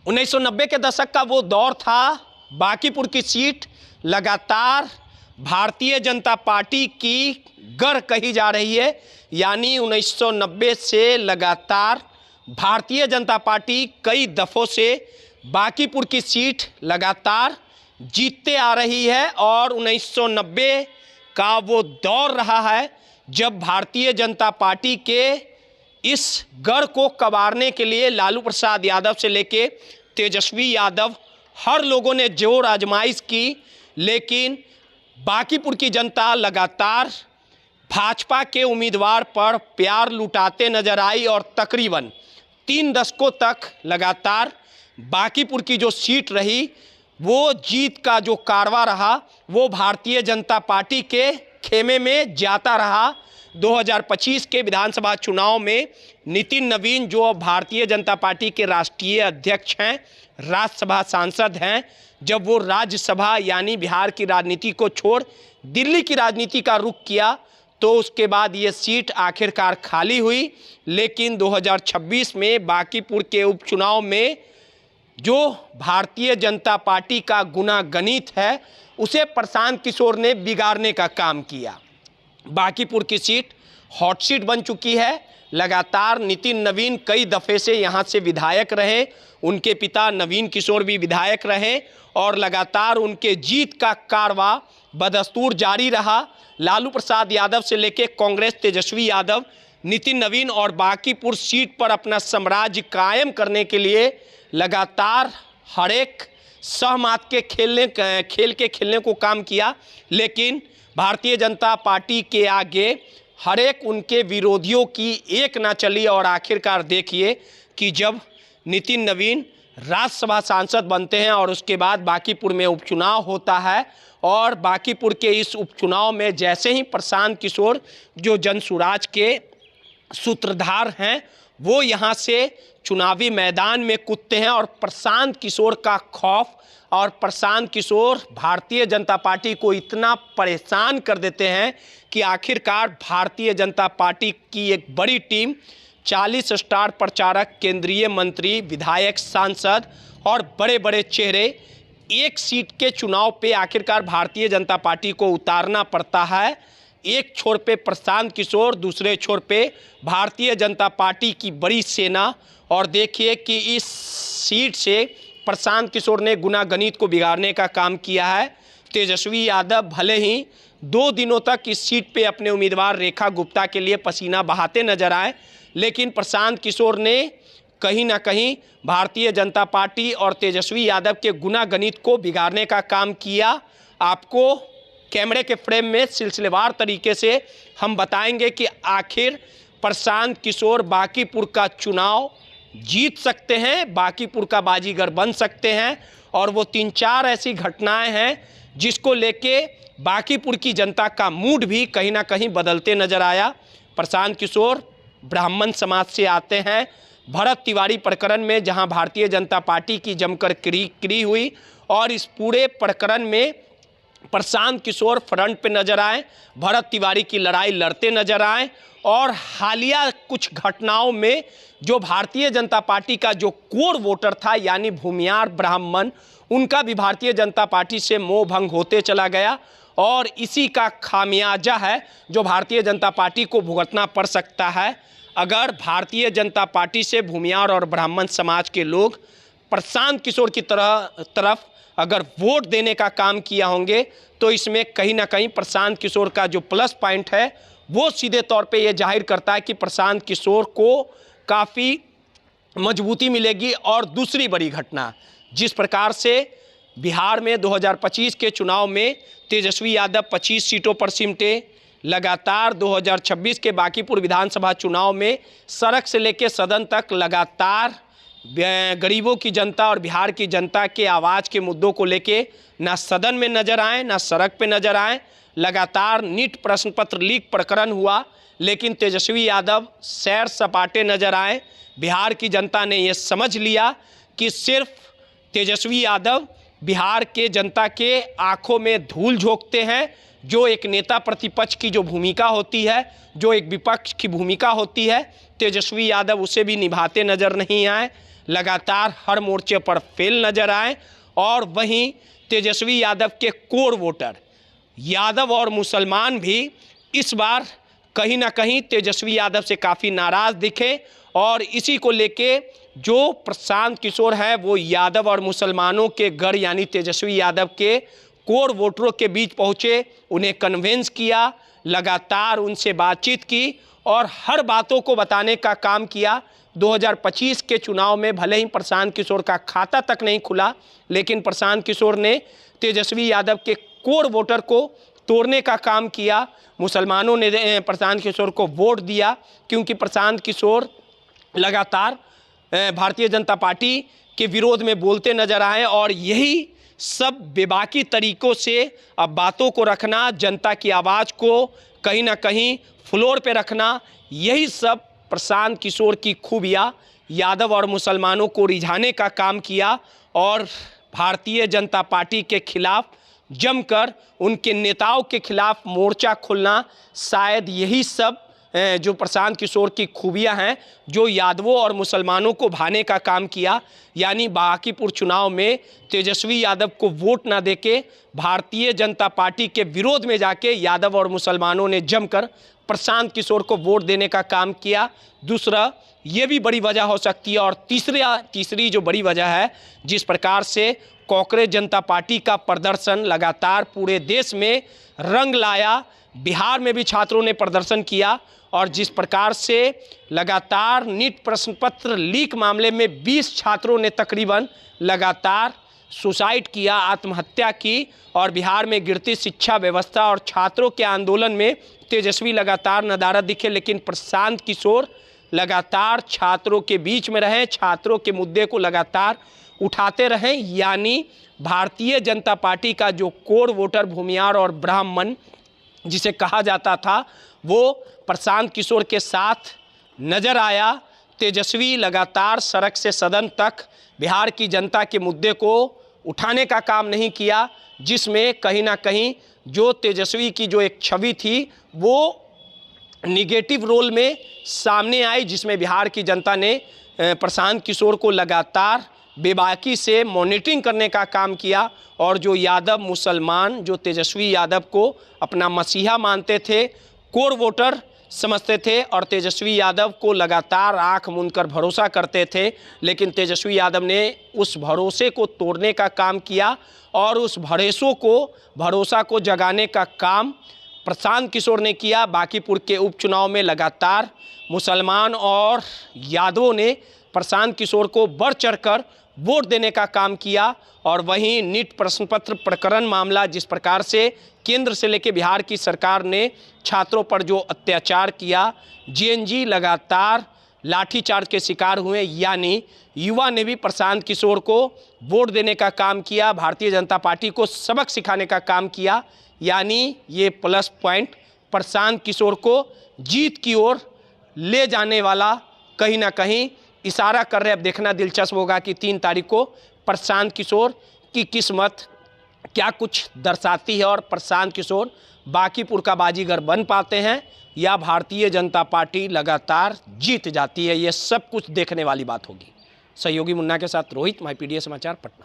1990 के दशक का वो दौर था। बांकीपुर की सीट लगातार भारतीय जनता पार्टी की गढ़ कही जा रही है, यानी 1990 से लगातार भारतीय जनता पार्टी कई दफ़ों से बांकीपुर की सीट लगातार जीतते आ रही है। और 1990 का वो दौर रहा है जब भारतीय जनता पार्टी के इस गढ़ को कबाड़ने के लिए लालू प्रसाद यादव से लेके तेजस्वी यादव हर लोगों ने जोर आजमाइश की, लेकिन बांकीपुर की जनता लगातार भाजपा के उम्मीदवार पर प्यार लुटाते नजर आई और तकरीबन 3 दशकों तक लगातार बांकीपुर की जो सीट रही वो जीत का जो कारवा रहा वो भारतीय जनता पार्टी के खेमे में जाता रहा। 2025 के विधानसभा चुनाव में नितिन नवीन जो भारतीय जनता पार्टी के राष्ट्रीय अध्यक्ष हैं, राज्यसभा सांसद हैं, जब वो राज्यसभा यानी बिहार की राजनीति को छोड़ दिल्ली की राजनीति का रुख किया तो उसके बाद ये सीट आखिरकार खाली हुई। लेकिन 2026 में बांकीपुर के उपचुनाव में जो भारतीय जनता पार्टी का गुनागणित है उसे प्रशांत किशोर ने बिगाड़ने का काम किया। बांकीपुर की सीट हॉट सीट बन चुकी है। लगातार नितिन नवीन कई दफ़े से यहाँ से विधायक रहे, उनके पिता नवीन किशोर भी विधायक रहे और लगातार उनके जीत का कारवा बदस्तूर जारी रहा। लालू प्रसाद यादव से लेकर कांग्रेस तेजस्वी यादव नितिन नवीन और बांकीपुर सीट पर अपना साम्राज्य कायम करने के लिए लगातार हर एक सहमत के खेलने को काम किया। लेकिन भारतीय जनता पार्टी के आगे हर एक उनके विरोधियों की एक ना चली और आखिरकार देखिए कि जब नितिन नवीन राज्यसभा सांसद बनते हैं और उसके बाद बांकीपुर में उपचुनाव होता है और बांकीपुर के इस उपचुनाव में जैसे ही प्रशांत किशोर जो जनसुराज के सूत्रधार हैं वो यहाँ से चुनावी मैदान में कूदते हैं और प्रशांत किशोर का खौफ और प्रशांत किशोर भारतीय जनता पार्टी को इतना परेशान कर देते हैं कि आखिरकार भारतीय जनता पार्टी की एक बड़ी टीम 40 स्टार प्रचारक, केंद्रीय मंत्री, विधायक, सांसद और बड़े बड़े चेहरे एक सीट के चुनाव पे आखिरकार भारतीय जनता पार्टी को उतारना पड़ता है। एक छोर पे प्रशांत किशोर, दूसरे छोर पे भारतीय जनता पार्टी की बड़ी सेना। और देखिए कि इस सीट से प्रशांत किशोर ने गुनागणित को बिगाड़ने का काम किया है। तेजस्वी यादव भले ही 2 दिनों तक इस सीट पे अपने उम्मीदवार रेखा गुप्ता के लिए पसीना बहाते नजर आए, लेकिन प्रशांत किशोर ने कहीं ना कहीं भारतीय जनता पार्टी और तेजस्वी यादव के गुनागणित को बिगाड़ने का काम किया। आपको कैमरे के फ्रेम में सिलसिलेवार तरीके से हम बताएंगे कि आखिर प्रशांत किशोर बांकीपुर का चुनाव जीत सकते हैं, बांकीपुर का बाजीगर बन सकते हैं। और वो 3-4 ऐसी घटनाएं हैं जिसको लेके बांकीपुर की जनता का मूड भी कहीं ना कहीं बदलते नजर आया। प्रशांत किशोर ब्राह्मण समाज से आते हैं। भरत तिवारी प्रकरण में जहां भारतीय जनता पार्टी की जमकर क्री हुई और इस पूरे प्रकरण में प्रशांत किशोर फ्रंट पे नजर आए, भरत तिवारी की लड़ाई लड़ते नजर आए और हालिया कुछ घटनाओं में जो भारतीय जनता पार्टी का जो कोर वोटर था यानी भूमियार ब्राह्मण, उनका भी भारतीय जनता पार्टी से मोह भंग होते चला गया। और इसी का खामियाजा है जो भारतीय जनता पार्टी को भुगतना पड़ सकता है अगर भारतीय जनता पार्टी से भूमियार और ब्राह्मण समाज के लोग प्रशांत किशोर की तरफ अगर वोट देने का काम किया होंगे तो इसमें कहीं ना कहीं प्रशांत किशोर का जो प्लस पॉइंट है वो सीधे तौर पे ये जाहिर करता है कि प्रशांत किशोर को काफ़ी मजबूती मिलेगी। और दूसरी बड़ी घटना, जिस प्रकार से बिहार में 2025 के चुनाव में तेजस्वी यादव 25 सीटों पर सिमटे, लगातार 2026 के बांकीपुर विधानसभा चुनाव में सड़क से लेकर सदन तक लगातार गरीबों की जनता और बिहार की जनता के आवाज़ के मुद्दों को लेके ना सदन में नजर आए ना सड़क पे नजर आए। लगातार नीट प्रश्न पत्र लीक प्रकरण हुआ, लेकिन तेजस्वी यादव सैर सपाटे नजर आए। बिहार की जनता ने ये समझ लिया कि सिर्फ तेजस्वी यादव बिहार के जनता के आंखों में धूल झोंकते हैं। जो एक नेता प्रतिपक्ष की जो भूमिका होती है, जो एक विपक्ष की भूमिका होती है, तेजस्वी यादव उसे भी निभाते नजर नहीं आए। लगातार हर मोर्चे पर फेल नजर आए। और वहीं तेजस्वी यादव के कोर वोटर यादव और मुसलमान भी इस बार कहीं ना कहीं तेजस्वी यादव से काफ़ी नाराज़ दिखे। और इसी को लेके जो प्रशांत किशोर है वो यादव और मुसलमानों के गढ़ यानी तेजस्वी यादव के कोर वोटरों के बीच पहुँचे, उन्हें कन्विंस किया, लगातार उनसे बातचीत की और हर बातों को बताने का काम किया। 2025 के चुनाव में भले ही प्रशांत किशोर का खाता तक नहीं खुला, लेकिन प्रशांत किशोर ने तेजस्वी यादव के कोर वोटर को तोड़ने का काम किया। मुसलमानों ने प्रशांत किशोर को वोट दिया क्योंकि प्रशांत किशोर लगातार भारतीय जनता पार्टी के विरोध में बोलते नजर आए। और यही सब बेबाकी तरीक़ों से अब बातों को रखना, जनता की आवाज़ को कहीं ना कहीं फ्लोर पे रखना, यही सब प्रशांत किशोर की खूबियाँ यादव और मुसलमानों को रिझाने का काम किया। और भारतीय जनता पार्टी के खिलाफ जमकर उनके नेताओं के खिलाफ मोर्चा खोलना, शायद यही सब जो प्रशांत किशोर की खूबियां हैं जो यादवों और मुसलमानों को भाने का काम किया। यानी बांकीपुर चुनाव में तेजस्वी यादव को वोट ना देके भारतीय जनता पार्टी के विरोध में जाके यादव और मुसलमानों ने जमकर प्रशांत किशोर को वोट देने का काम किया। दूसरा ये भी बड़ी वजह हो सकती है। और तीसरी जो बड़ी वजह है, जिस प्रकार से कांग्रेस जनता पार्टी का प्रदर्शन लगातार पूरे देश में रंग लाया, बिहार में भी छात्रों ने प्रदर्शन किया। और जिस प्रकार से लगातार नीट प्रश्न पत्र लीक मामले में 20 छात्रों ने तकरीबन लगातार सुसाइड किया, आत्महत्या की। और बिहार में गिरती शिक्षा व्यवस्था और छात्रों के आंदोलन में तेजस्वी लगातार नदारद दिखे, लेकिन प्रशांत किशोर लगातार छात्रों के बीच में रहे, छात्रों के मुद्दे को लगातार उठाते रहें। यानी भारतीय जनता पार्टी का जो कोर वोटर भूमियार और ब्राह्मण जिसे कहा जाता था, वो प्रशांत किशोर के साथ नजर आया। तेजस्वी लगातार सड़क से सदन तक बिहार की जनता के मुद्दे को उठाने का काम नहीं किया, जिसमें कहीं ना कहीं जो तेजस्वी की जो एक छवि थी वो निगेटिव रोल में सामने आई, जिसमें बिहार की जनता ने प्रशांत किशोर को लगातार बेबाकी से मॉनिटरिंग करने का काम किया। और जो यादव मुसलमान जो तेजस्वी यादव को अपना मसीहा मानते थे, कोर वोटर समझते थे और तेजस्वी यादव को लगातार आंख मूंदकर भरोसा करते थे, लेकिन तेजस्वी यादव ने उस भरोसे को तोड़ने का काम किया। और उस भरोसा को जगाने का काम प्रशांत किशोर ने किया। बांकीपुर के उपचुनाव में लगातार मुसलमान और यादवों ने प्रशांत किशोर को बढ़ चढ़कर वोट देने का काम किया। और वहीं नीट प्रश्न पत्र प्रकरण मामला, जिस प्रकार से केंद्र से लेकर बिहार की सरकार ने छात्रों पर जो अत्याचार किया, जेएनजी लगातार लाठीचार्ज के शिकार हुए, यानी युवा ने भी प्रशांत किशोर को वोट देने का काम किया, भारतीय जनता पार्टी को सबक सिखाने का काम किया। यानी ये प्लस पॉइंट प्रशांत किशोर को जीत की ओर ले जाने वाला कहीं ना कहीं इशारा कर रहे। अब देखना दिलचस्प होगा कि 3 तारीख को प्रशांत किशोर की किस्मत क्या कुछ दर्शाती है और प्रशांत किशोर बांकीपुर का बाजीगर बन पाते हैं या भारतीय जनता पार्टी लगातार जीत जाती है। ये सब कुछ देखने वाली बात होगी। सहयोगी मुन्ना के साथ रोहित, माईपीडीए समाचार, पटना।